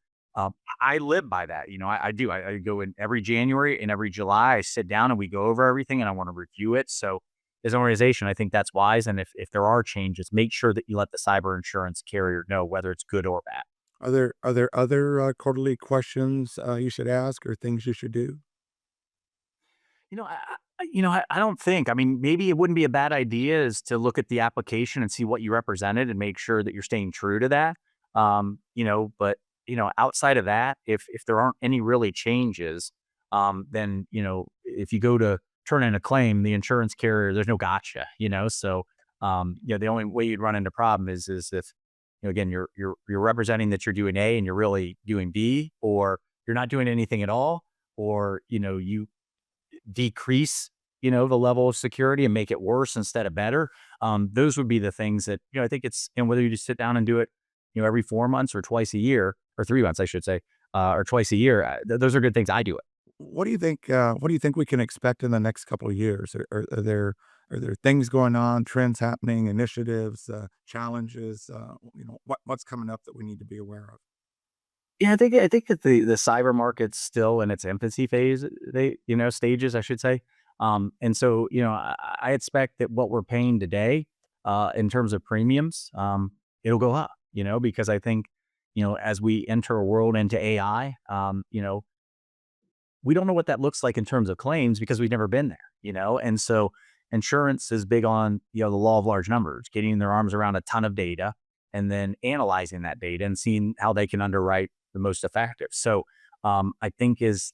I live by that. I do. I go in every January and every July. I sit down and we go over everything, and I want to review it. So, as an organization, I think that's wise. And if there are changes, make sure that you let the cyber insurance carrier know whether it's good or bad. Are there other quarterly questions you should ask or things you should do? I don't think. I mean, maybe it wouldn't be a bad idea is to look at the application and see what you represented and make sure that you're staying true to that. But outside of that, if there aren't any really changes, then if you go to turn in a claim, the insurance carrier, there's no gotcha. So the only way you'd run into problem is if again you're representing that you're doing A and you're really doing B, or you're not doing anything at all, or decrease, the level of security and make it worse instead of better. Those would be the things that, I think it's, whether you just sit down and do it, every 4 months or twice a year, or 3 months, I should say, or twice a year. Those are good things. I do it. What do you think? What do you think we can expect in the next couple of years? Are there things going on, trends happening, initiatives, challenges? What's coming up that we need to be aware of? Yeah, I think that the cyber market's still in its infancy phase, stages, I should say. And so, I expect that what we're paying today, in terms of premiums, it'll go up, because I think, as we enter a world into AI, we don't know what that looks like in terms of claims because we've never been there, and so insurance is big on, the law of large numbers, getting their arms around a ton of data and then analyzing that data and seeing how they can underwrite the most effective. So I think as,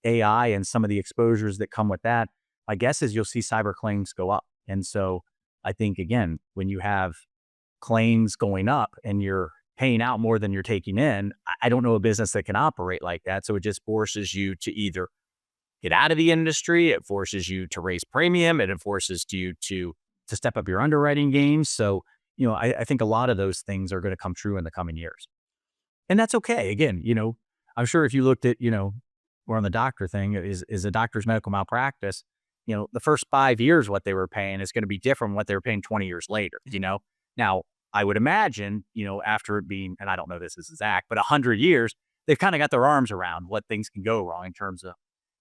AI and some of the exposures that come with that, my guess is you'll see cyber claims go up. And so I think, again, when you have claims going up and you're paying out more than you're taking in, I don't know a business that can operate like that. So it just forces you to either get out of the industry, it forces you to raise premium, it forces you to step up your underwriting games. So, I think a lot of those things are going to come true in the coming years. And that's okay. Again, I'm sure if you looked at, we're on the doctor thing, is a doctor's medical malpractice, the first 5 years, what they were paying is going to be different from what they were paying 20 years later. Now, I would imagine, after it being, and I don't know this is exact, but 100 years, they've kind of got their arms around what things can go wrong in terms of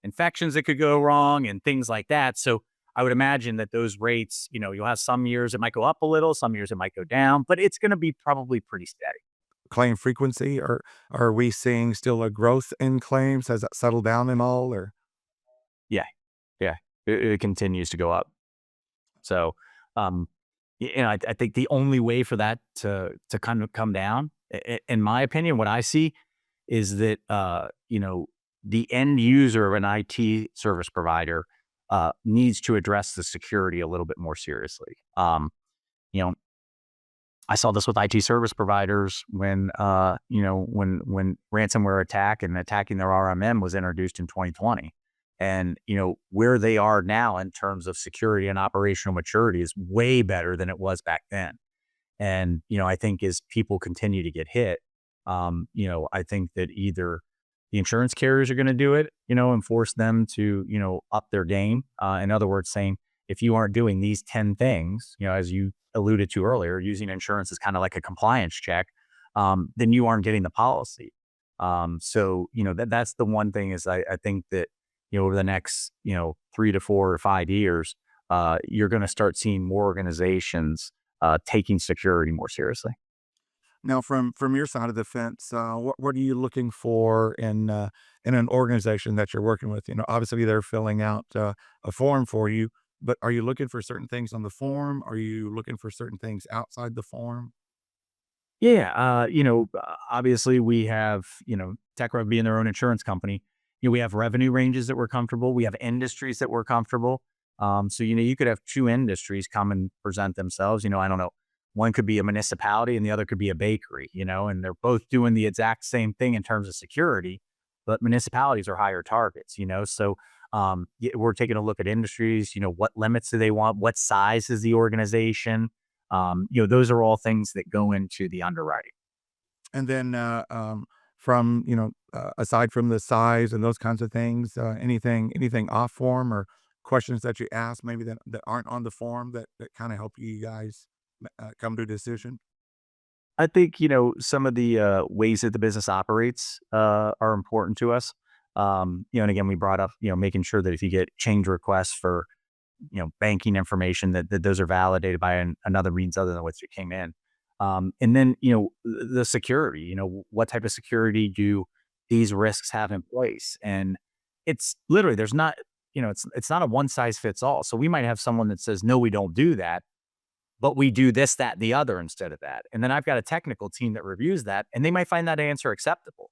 infections that could go wrong and things like that. So I would imagine that those rates, you'll have some years it might go up a little, some years it might go down, but it's going to be probably pretty steady. Claim frequency, or are we seeing still a growth in claims? Has that settled down at all? Or Yeah. Yeah. It continues to go up. So, I think the only way for that to kind of come down, in my opinion, what I see is that, the end user of an IT service provider needs to address the security a little bit more seriously. You know, I saw this with IT service providers when, when ransomware attack and attacking their RMM was introduced in 2020. And, where they are now in terms of security and operational maturity is way better than it was back then. And, I think as people continue to get hit, I think that either the insurance carriers are going to do it, and force them to, up their game. In other words, saying, if you aren't doing these 10 things, as you alluded to earlier, using insurance is kind of like a compliance check, then you aren't getting the policy. So, that's the one thing is I think that, over the next, 3 to 4 or 5 years, you're going to start seeing more organizations taking security more seriously. now, from your side of the fence, what are you looking for in an organization that you're working with? Obviously they're filling out a form for you, but are you looking for certain things on the form? Are you looking for certain things outside the form? Yeah, obviously we have, TechRev being their own insurance company, we have revenue ranges that we're comfortable. We have industries that we're comfortable. So, you could have two industries come and present themselves. I don't know. One could be a municipality and the other could be a bakery, and they're both doing the exact same thing in terms of security, but municipalities are higher targets, So, we're taking a look at industries, what limits do they want? What size is the organization? Those are all things that go into the underwriting. And then from aside from the size and those kinds of things, anything off form or questions that you ask maybe that aren't on the form that kind of help you guys come to a decision. I think, some of the ways that the business operates are important to us. And again, we brought up, making sure that if you get change requests for, banking information, that those are validated by another means other than what you came in. And then, the security, what type of security do these risks have in place? And it's literally, there's not, it's not a one size fits all. So we might have someone that says, no, we don't do that, but we do this, that, and the other instead of that. And then I've got a technical team that reviews that and they might find that answer acceptable,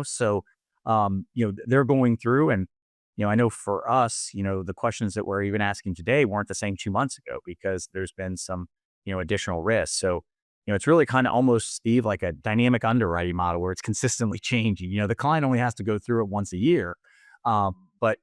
So, they're going through and, I know for us, the questions that we're even asking today weren't the same 2 months ago because there's been some, additional risks. So, it's really kind of almost, Steve, like a dynamic underwriting model where it's consistently changing. The client only has to go through it once a year. But,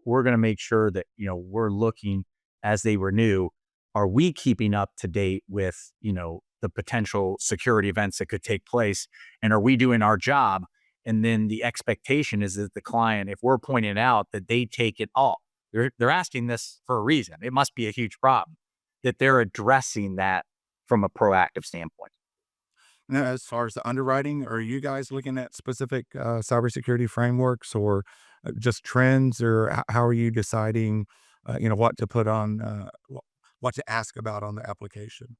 we're going to make sure that, we're looking as they renew, are we keeping up to date with, the potential security events that could take place? And are we doing our job? And then the expectation is that the client, if we're pointing out that they take it all, they're asking this for a reason. It must be a huge problem, that they're addressing that from a proactive standpoint. Now, as far as the underwriting, are you guys looking at specific cybersecurity frameworks or just trends, or how are you deciding, what to put on, what to ask about on the application?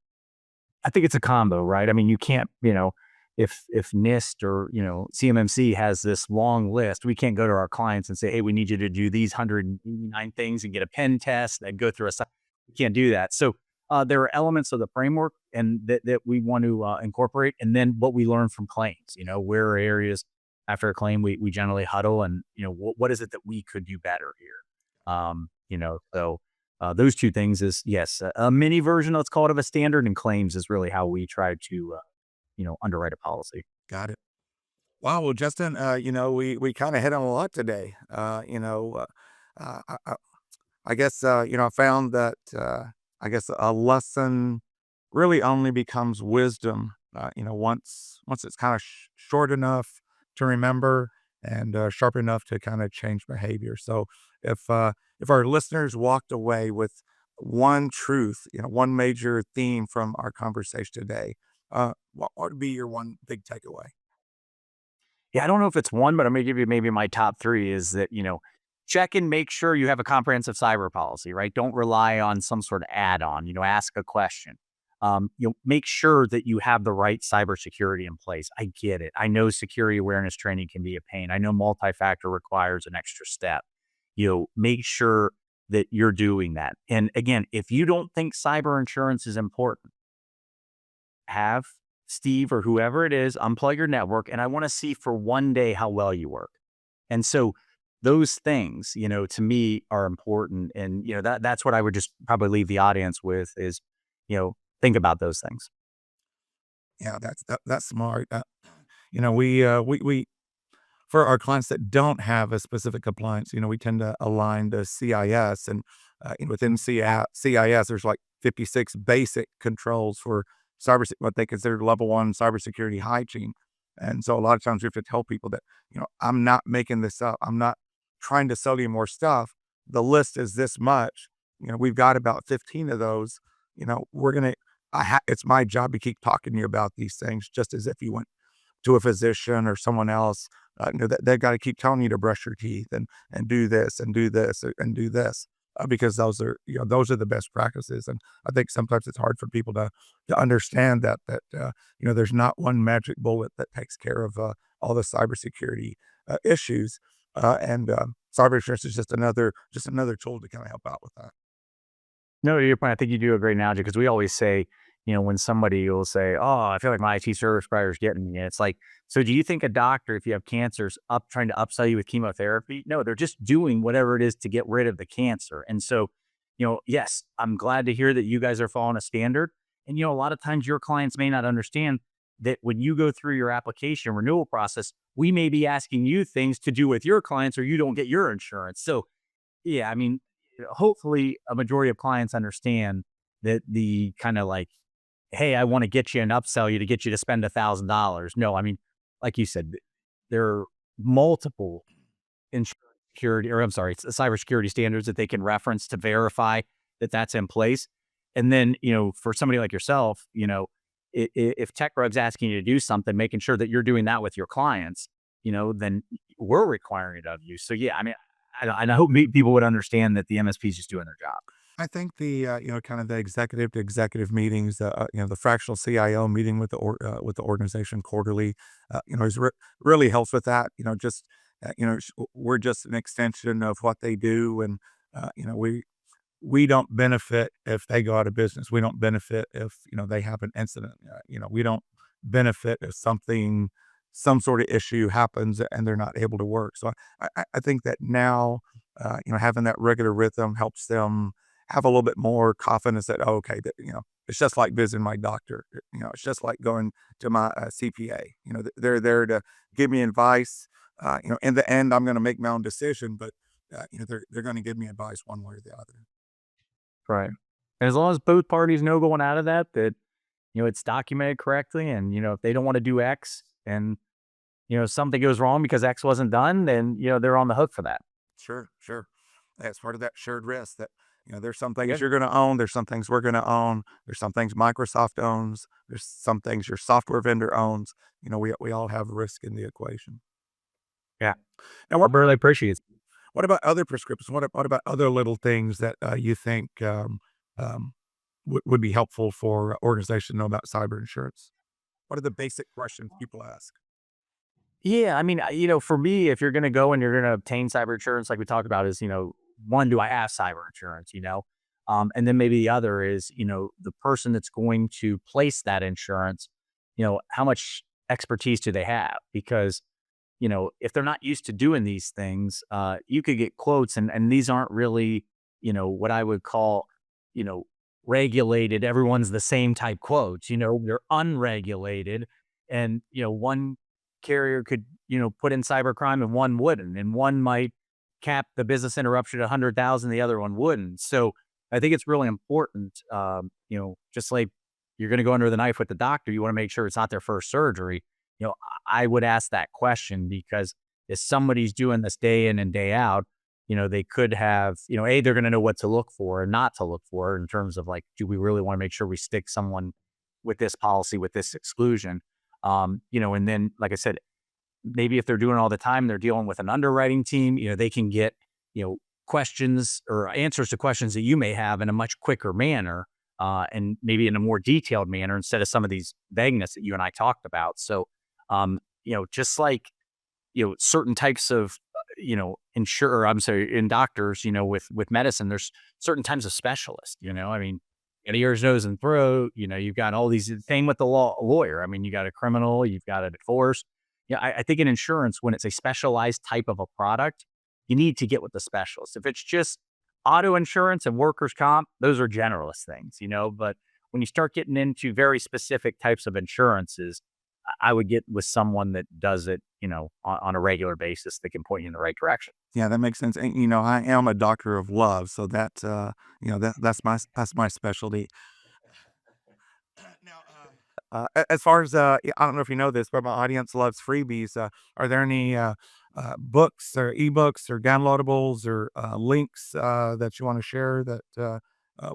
I think it's a combo, right? I mean, you can't, if NIST or, CMMC has this long list, we can't go to our clients and say, hey, we need you to do these 189 things and get a pen test and go through we can't do that. So there are elements of the framework and that we want to incorporate. And then what we learn from claims, where are areas after a claim, we generally huddle and, what is it that we could do better here? So those two things is, yes, a mini version, let's call it, of a standard, and claims is really how we try to, underwrite a policy. Got it. Wow. Well, Justin, we kind of hit on a lot today. Uh, I, I I guess, I found that, I guess a lesson really only becomes wisdom, once it's kind of short enough to remember and sharp enough to kind of change behavior. So if our listeners walked away with one truth, one major theme from our conversation today, what would be your one big takeaway? Yeah, I don't know if it's one, but I'm gonna give you maybe my top three is that, check and make sure you have a comprehensive cyber policy, right? Don't rely on some sort of add-on, ask a question. Make sure that you have the right cybersecurity in place. I get it. I know security awareness training can be a pain. I know multi-factor requires an extra step. Make sure that you're doing that. And again, if you don't think cyber insurance is important, have Steve or whoever it is unplug your network, and I want to see for one day how well you work. And so those things, to me are important. And, that's what I would just probably leave the audience with is, think about those things. Yeah, that's smart. We for our clients that don't have a specific compliance, we tend to align to CIS, and within CIS, there's like 56 basic controls for what they consider level one cybersecurity hygiene. And so a lot of times we have to tell people that, I'm not making this up. I'm not trying to sell you more stuff. The list is this much. We've got about 15 of those. We're going to, it's my job to keep talking to you about these things, just as if you went to a physician or someone else. They've got to keep telling you to brush your teeth and do this and do this and do this, because those are the best practices. And I think sometimes it's hard for people to understand that there's not one magic bullet that takes care of all the cybersecurity issues, and cyber insurance is just another tool to kind of help out with that. No, to your point, I think you do a great analogy because we always say, when somebody will say, "Oh, I feel like my IT service provider is getting me," and it's like, so do you think a doctor, if you have cancers, trying to upsell you with chemotherapy? No, they're just doing whatever it is to get rid of the cancer. And so, yes, I'm glad to hear that you guys are following a standard. And a lot of times your clients may not understand that when you go through your application renewal process, we may be asking you things to do with your clients, or you don't get your insurance. So, yeah, I mean, hopefully a majority of clients understand that the kind of like, hey, I want to get you and upsell you to get you to spend $1,000. No, I mean, like you said, there are multiple insurance security, or I'm sorry, it's cybersecurity standards that they can reference to verify that that's in place. And then, for somebody like yourself, if TechRug's asking you to do something, making sure that you're doing that with your clients, then we're requiring it of you. So yeah, I mean, I hope people would understand that the MSP is just doing their job. I think the kind of the executive to executive meetings, the fractional CIO meeting with with the organization quarterly, really helps with that. We're just an extension of what they do, and we don't benefit if they go out of business. We don't benefit if they have an incident. We don't benefit if some sort of issue happens and they're not able to work. So I think that now, having that regular rhythm helps them have a little bit more confidence that, oh, okay, that, it's just like visiting my doctor. It's just like going to my CPA. They're there to give me advice. In the end, I'm going to make my own decision, but they're going to give me advice one way or the other. Right. And as long as both parties know going out of that, it's documented correctly. And, if they don't want to do X and, something goes wrong because X wasn't done, then, they're on the hook for that. Sure, sure. That's part of that shared risk that, there's some things Yeah. you're going to own. There's some things we're going to own. There's some things Microsoft owns. There's some things your software vendor owns. We all have risk in the equation. Yeah. Now, I really appreciate it. what about other prescriptions? What about other little things that you think would be helpful for organizations to know about cyber insurance? What are the basic questions people ask? Yeah, I mean, for me, if you're going to go and you're going to obtain cyber insurance, like we talked about, is one, do I have cyber insurance? And then maybe the other is the person that's going to place that insurance. How much expertise do they have? Because if they're not used to doing these things, you could get quotes, and these aren't really what I would call you know regulated. Everyone's the same type quotes. They're unregulated, and one carrier could, put in cybercrime and one wouldn't, and one might cap the business interruption at 100,000, the other one wouldn't. So I think it's really important, just like you're going to go under the knife with the doctor, you want to make sure it's not their first surgery. I would ask that question because if somebody's doing this day in and day out, they could have, they're going to know what to look for and not to look for in terms of like, do we really want to make sure we stick someone with this policy, with this exclusion? And then, like I said, maybe if they're doing it all the time, they're dealing with an underwriting team, they can get, questions or answers to questions that you may have in a much quicker manner, and maybe in a more detailed manner instead of some of these vagueness that you and I talked about. So, just like, certain types of, in doctors, with medicine, there's certain types of specialists, I mean, ears, nose, and throat, you've got all these, same with the lawyer. I mean, you got a criminal, you've got a divorce. I think in insurance, when it's a specialized type of a product, you need to get with the specialist. If it's just auto insurance and workers' comp, those are generalist things, but when you start getting into very specific types of insurances, I would get with someone that does it, on a regular basis that can point you in the right direction. Yeah, that makes sense. And, I am a doctor of love, so that's my specialty. Now, as far as I don't know if you know this, but my audience loves freebies. Are there any books or ebooks or downloadables or links that you want to share that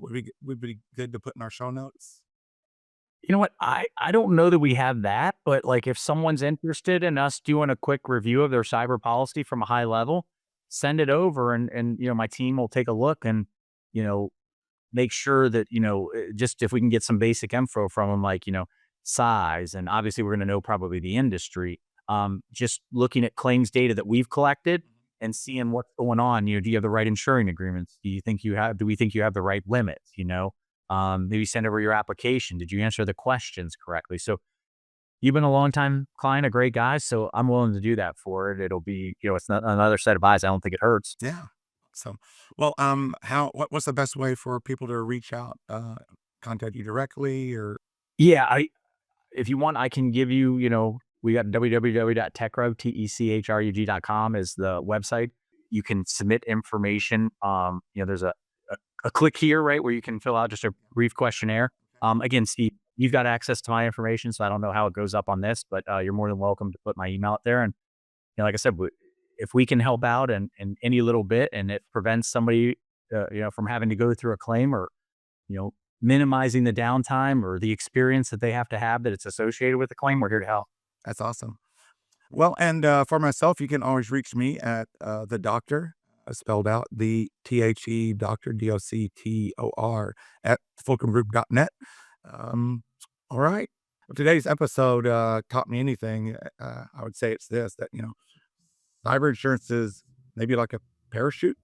would be good to put in our show notes? You know what? I don't know that we have that, but like if someone's interested in us doing a quick review of their cyber policy from a high level, send it over and my team will take a look and, you know, make sure that, just if we can get some basic info from them, like, size, and obviously we're going to know probably the industry, just looking at claims data that we've collected and seeing what's going on. Do you have the right insuring agreements? Do we think you have the right limits? Maybe send over your application. Did you answer the questions correctly? So you've been a long time client, a great guy. So I'm willing to do that for it. It'll be, it's not another set of eyes. I don't think it hurts. Yeah. So, well, what's the best way for people to reach out, contact you directly or? Yeah. If you want, I can give you, we got www.techrug, techrug.com is the website. You can submit information. There's a click here, right, where you can fill out just a brief questionnaire. Again, Steve, you've got access to my information, so I don't know how it goes up on this, but you're more than welcome to put my email out there. And like I said, if we can help out and any little bit, and it prevents somebody, from having to go through a claim or, minimizing the downtime or the experience that they have to have that it's associated with the claim, we're here to help. That's awesome. Well, and for myself, you can always reach me at the doctor, spelled out the THE doctor, DOCTOR at fulcrumgroup.net. All right. If today's episode taught me anything, I would say it's this, that, cyber insurance is maybe like a parachute.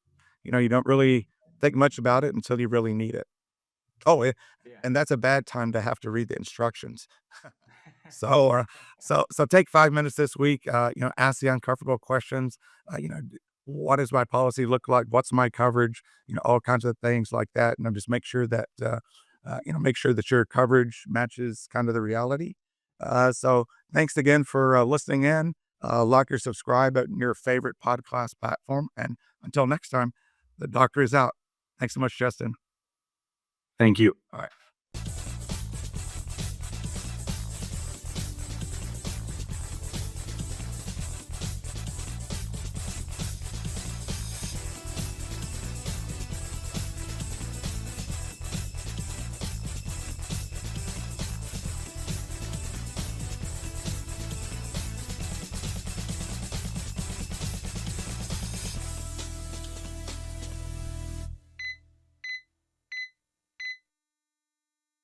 You don't really think much about it until you really need it. Oh, and that's a bad time to have to read the instructions. So take 5 minutes this week. Ask the uncomfortable questions. What does my policy look like? What's my coverage? All kinds of things like that. And just make sure that your coverage matches kind of the reality. So thanks again for listening in. like or subscribe at your favorite podcast platform. And until next time, the doctor is out. Thanks so much, Justin. Thank you. All right.